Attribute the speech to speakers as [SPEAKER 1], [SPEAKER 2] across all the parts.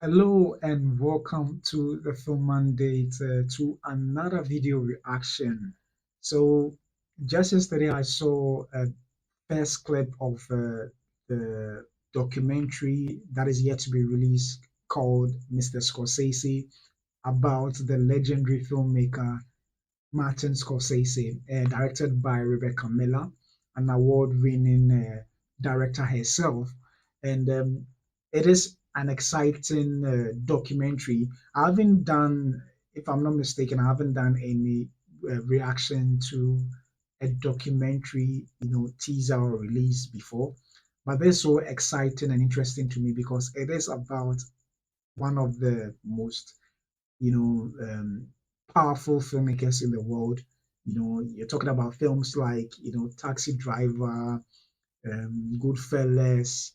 [SPEAKER 1] Hello and welcome to the Film Mandate to another video reaction. So, just yesterday I saw a first clip of the documentary that is yet to be released called Mr. Scorsese about the legendary filmmaker Martin Scorsese, directed by Rebecca Miller, an award-winning director herself, and it is an exciting documentary. I haven't done, if I'm not mistaken, I haven't done any reaction to a documentary, teaser or release before, but this is so exciting and interesting to me because it is about one of the most you know, powerful filmmakers in the world. You're talking about films like, Taxi Driver, Goodfellas.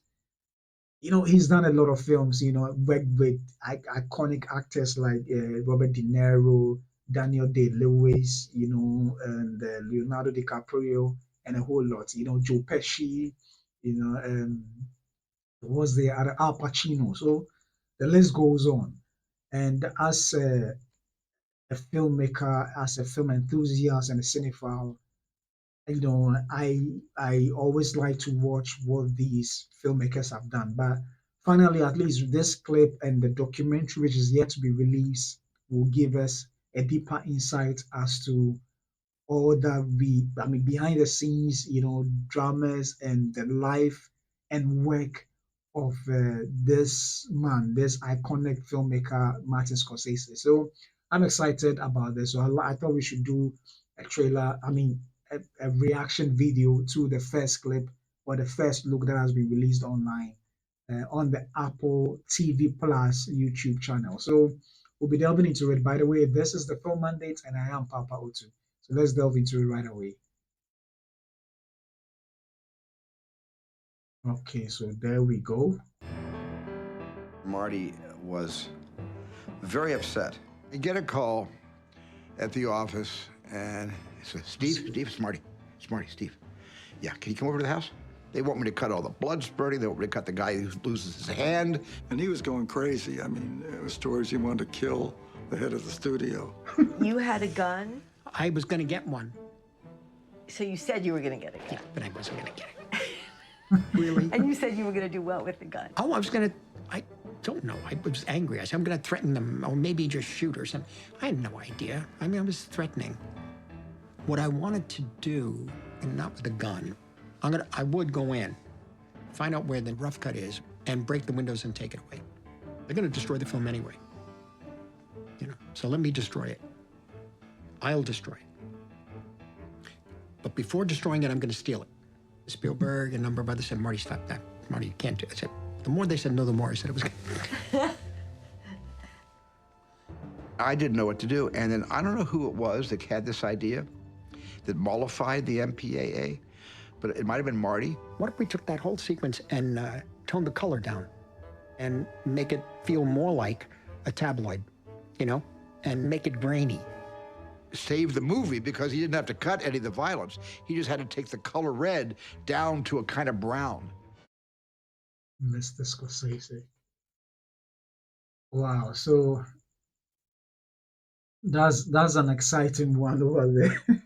[SPEAKER 1] He's done a lot of films, worked with iconic actors like Robert De Niro, Daniel Day-Lewis, and Leonardo DiCaprio, and a whole lot. Joe Pesci, was there Al Pacino. So the list goes on. And as a filmmaker, as a film enthusiast and a cinephile, I always like to watch what these filmmakers have done. But finally, at least this clip and the documentary, which is yet to be released, will give us a deeper insight as to all that I mean, behind the scenes, dramas and the life and work of this man, this iconic filmmaker, Martin Scorsese. So I'm excited about this. So I thought we should do a trailer, a reaction video to the first clip or the first look that has been released online on the Apple TV Plus YouTube channel. So we'll be delving into it. By the way, this is the Film Mandate, and I am Papa Otu. So let's delve into it right away. Okay, so there we go.
[SPEAKER 2] Marty was very upset. I get a call at the office, and he says, Steve, it's Marty. It's Marty, Steve. Yeah, can you come over to the house? They want me to cut all the blood spurting. They want me to cut the guy who loses his hand.
[SPEAKER 3] And he was going crazy. I mean, it was stories he wanted to kill the head of the studio.
[SPEAKER 4] You had a gun,
[SPEAKER 5] I was going to get one.
[SPEAKER 4] so you said you were going to get a gun.
[SPEAKER 5] Yeah, but I wasn't going to get it.
[SPEAKER 4] Really? And you said you were going to do what with the gun?
[SPEAKER 5] Oh, I don't know. I was angry. I said, I'm going to threaten them, or maybe just shoot or something. I had no idea. I mean, I was threatening. What I wanted to do, and not with a gun, I would go in, find out where the rough cut is, and break the windows and take it away. They're going to destroy the film anyway. So let me destroy it. I'll destroy it. But before destroying it, I'm going to steal it. Spielberg and a number of others said, Marty, stop that. Marty, you can't do it. I said, the more they said no, the more I said it was good.
[SPEAKER 2] I didn't know what to do. And then I don't know who it was that had this idea that mollified the MPAA, but it might have been Marty.
[SPEAKER 5] What if we took that whole sequence and toned the color down and make it feel more like a tabloid, and make it grainy?
[SPEAKER 2] Save the movie because he didn't have to cut any of the violence. He just had to take the color red down to a kind of brown.
[SPEAKER 1] Mr. Scorsese. Wow, so that's an exciting one over there.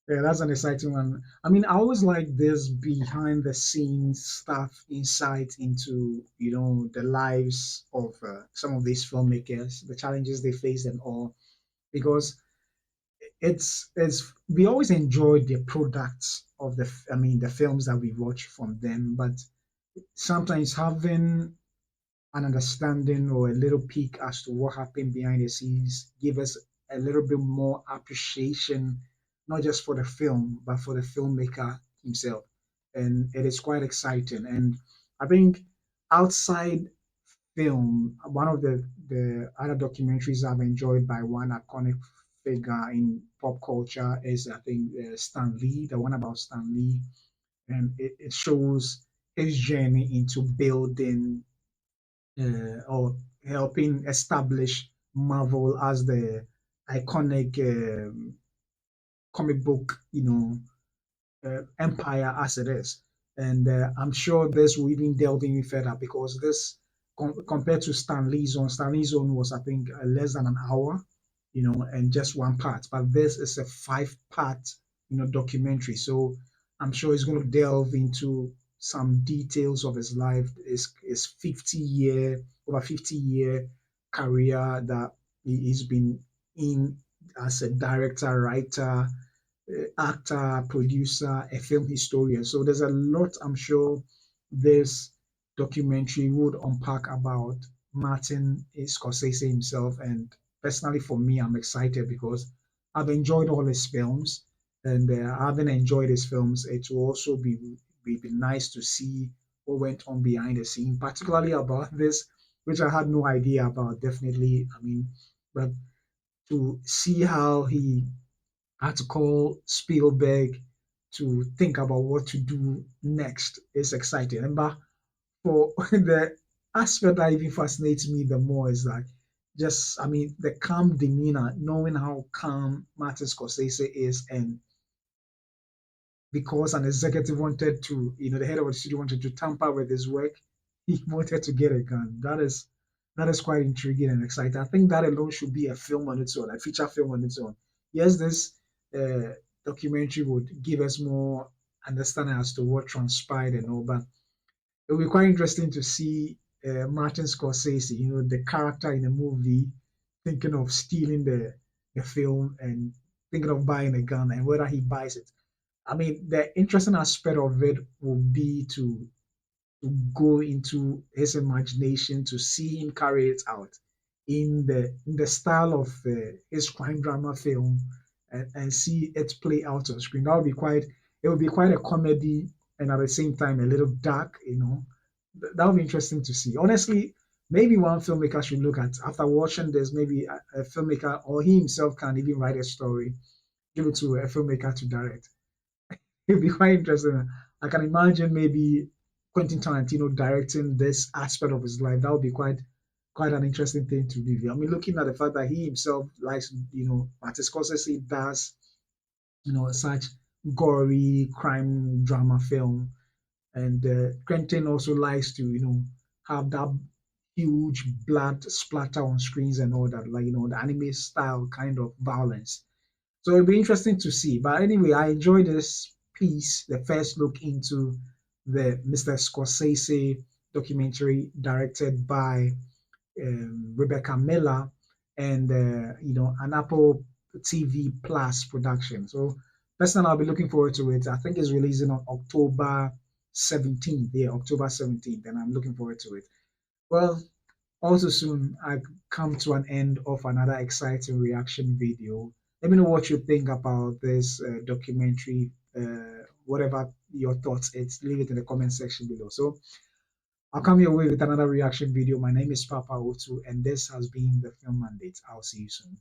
[SPEAKER 1] Yeah, that's an exciting one. I mean, I always like this behind the scenes stuff, insight into, the lives of some of these filmmakers, the challenges they face and all, because it's we always enjoy the products of the films that we watch from them, but sometimes having an understanding or a little peek as to what happened behind the scenes give us a little bit more appreciation, not just for the film, but for the filmmaker himself. And it is quite exciting. And I think outside film, one of the other documentaries I've enjoyed by one iconic figure in pop culture is, I think, Stan Lee, the one about Stan Lee. And it shows his journey into building or helping establish Marvel as the iconic comic book, empire as it is. And I'm sure this will even delve even further because this compared to Stan Lee's own. Stan Lee's own was, I think, less than an hour, and just one part. But this is a five-part, documentary. So I'm sure he's going to delve into some details of his life, his 50-year, over 50-year career that he's been in as a director, writer, actor, producer, a film historian. So there's a lot I'm sure this documentary would unpack about Martin Scorsese himself. And personally, for me, I'm excited because I've enjoyed all his films, and having enjoyed his films, it will also be nice to see what went on behind the scene, particularly about this, which I had no idea about. Definitely, I mean, but to see how he had to call Spielberg to think about what to do next is exciting. And but for the aspect that even fascinates me the more is like just, I mean, the calm demeanor, knowing how calm Martin Scorsese is, and because an executive wanted to, the head of the studio wanted to tamper with his work, he wanted to get a gun. That is quite intriguing and exciting. I think that alone should be a film on its own, a feature film on its own. Yes, this uh, documentary would give us more understanding as to what transpired and all, but it will be quite interesting to see Martin Scorsese, the character in the movie, thinking of stealing the film and thinking of buying a gun, and whether he buys it. I mean, the interesting aspect of it will be to go into his imagination to see him carry it out in the style of his crime drama film, and see it play out on screen. It would be quite a comedy, and at the same time a little dark. That would be interesting to see. Honestly, maybe one filmmaker should look at after watching this. Maybe a filmmaker or he himself can even write a story, give it to a filmmaker to direct. It'd be quite interesting. I can imagine maybe Quentin Tarantino directing this aspect of his life. That would be quite an interesting thing to review. I mean, looking at the fact that he himself likes, Martin Scorsese does, such gory crime drama film, and Quentin also likes to, have that huge blood splatter on screens and all that, like the anime style kind of violence. So it'll be interesting to see. But anyway, I enjoyed this piece, the first look into the Mr. Scorsese documentary directed by Rebecca Miller, and an Apple TV Plus production. So personally, I'll be looking forward to it. I think it's releasing on October 17th. Yeah, October 17th, and I'm looking forward to it. Well, also soon, I come to an end of another exciting reaction video. Let me know what you think about this documentary. Whatever your thoughts is, leave it in the comment section below. So I'll come your way with another reaction video. My name is Papa Otu, and this has been the Film Mandate. I'll see you soon.